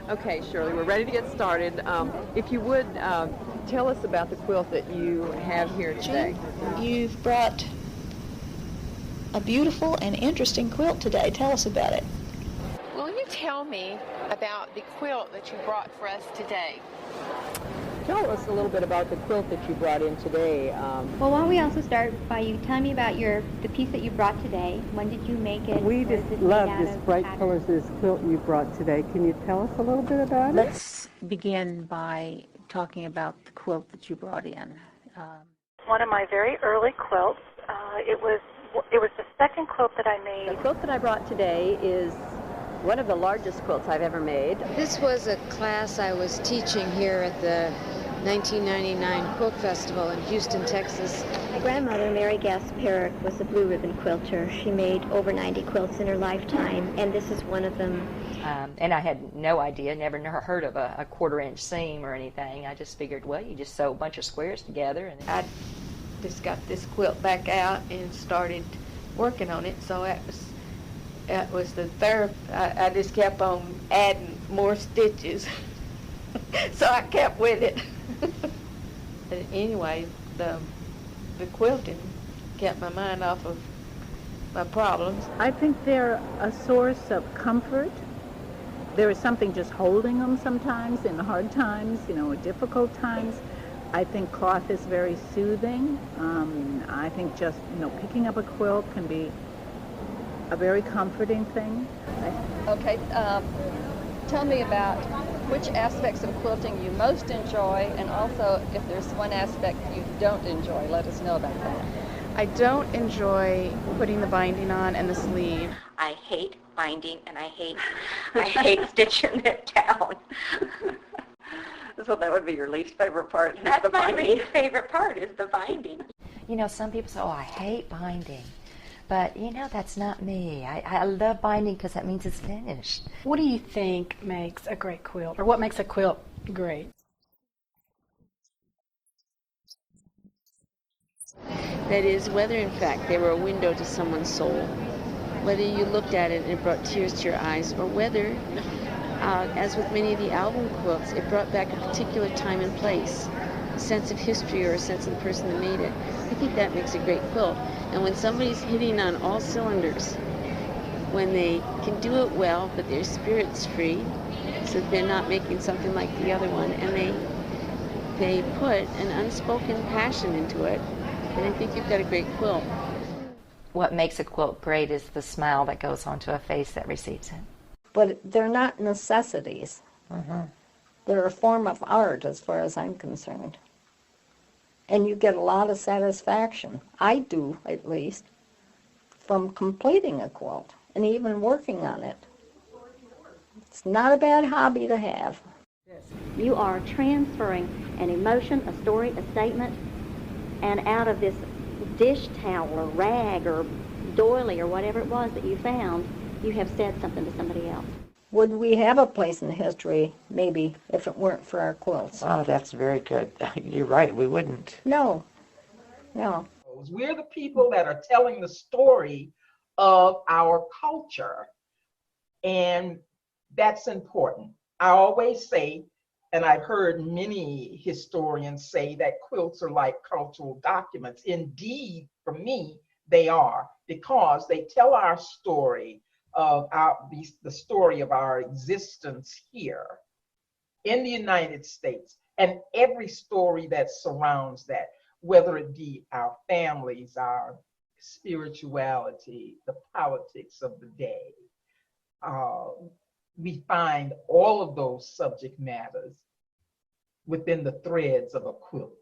Okay, Shirley, we're ready to get started. If you would, tell us about the quilt that you have here today. Jean, you've brought a beautiful and interesting quilt today. Tell us about it. Will you tell me about the quilt that you brought for us today? Tell us a little bit about the quilt that you brought in today. Well, why don't we also start by you telling me about the piece that you brought today. When did you make it? We What just is it love made out this of? bright Pattern? colors of this quilt you brought today. Can you tell us a little bit about it? Let's begin by talking about the quilt that you brought in. One of my very early quilts. It was the second quilt that I made. The quilt that I brought today is one of the largest quilts I've ever made. This was a class I was teaching here at the 1999 Quilt Festival in Houston, Texas. My grandmother, Mary Gasparic, was a blue ribbon quilter. She made over 90 quilts in her lifetime, and this is one of them. And I had no idea, never heard of a quarter-inch seam or anything. I just figured, well, you just sew a bunch of squares together. And I just got this quilt back out and started working on it, so that was the third. I just kept on adding more stitches, so I kept with it. But anyway, the quilting kept my mind off of my problems. I think they're a source of comfort. There is something just holding them sometimes in hard times, difficult times. I think cloth is very soothing. I think just, picking up a quilt can be a very comforting thing. Okay, tell me about which aspects of quilting you most enjoy, and also if there's one aspect you don't enjoy, let us know about that. I don't enjoy putting the binding on and the sleeve. I hate binding, and I hate stitching it down. So that would be your least favorite part. That's my least favorite part, is the binding. Some people say, oh, I hate binding. But, that's not me. I love binding because that means it's finished. What do you think makes a great quilt, or what makes a quilt great? That is, whether in fact they were a window to someone's soul, whether you looked at it and it brought tears to your eyes, or whether, as with many of the album quilts, it brought back a particular time and place, a sense of history or a sense of the person that made it. I think that makes a great quilt. And when somebody's hitting on all cylinders, when they can do it well, but their spirit's free, so they're not making something like the other one, and they put an unspoken passion into it, and I think you've got a great quilt. What makes a quilt great is the smile that goes onto a face that receives it. But they're not necessities. Mm-hmm. They're a form of art as far as I'm concerned. And you get a lot of satisfaction, I do at least, from completing a quilt and even working on it. It's not a bad hobby to have. You are transferring an emotion, a story, a statement, and out of this dish towel or rag or doily or whatever it was that you found, you have said something to somebody else. Would we have a place in history, maybe, if it weren't for our quilts? Oh, that's very good. You're right, we wouldn't. No. We're the people that are telling the story of our culture, and that's important. I always say, and I've heard many historians say, that quilts are like cultural documents. Indeed, for me, they are, because they tell our story of the story of our existence here in the United States, and every story that surrounds that, whether it be our families, our spirituality, the politics of the day. We find all of those subject matters within the threads of a quilt.